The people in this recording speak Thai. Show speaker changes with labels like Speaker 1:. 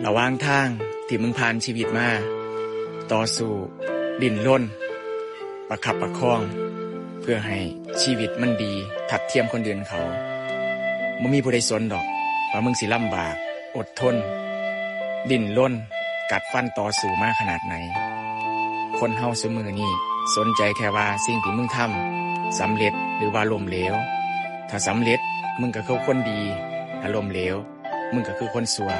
Speaker 1: ระหว่างทางที่มึงผ่านชีวิตมาต่อสู้ดิ้นรนประคับประคองเพื่อให้ชีวิตมันดีทัดเทียมคนอื่นเขาบ่มีผู้ใดสนดอกว่ามึงสิลำบากอดทนดิ้นรนกัดฟันต่อสู้มาขนาดไหนคนเฮาซุมื้อนี้สนใจแค่ว่าสิ่งที่มึงทำสำเร็จหรือว่าล้มเหลวถ้าสำเร็จมึงก็คือคนดีถ้าล้มเหลวมึงก็คือคนชั่ว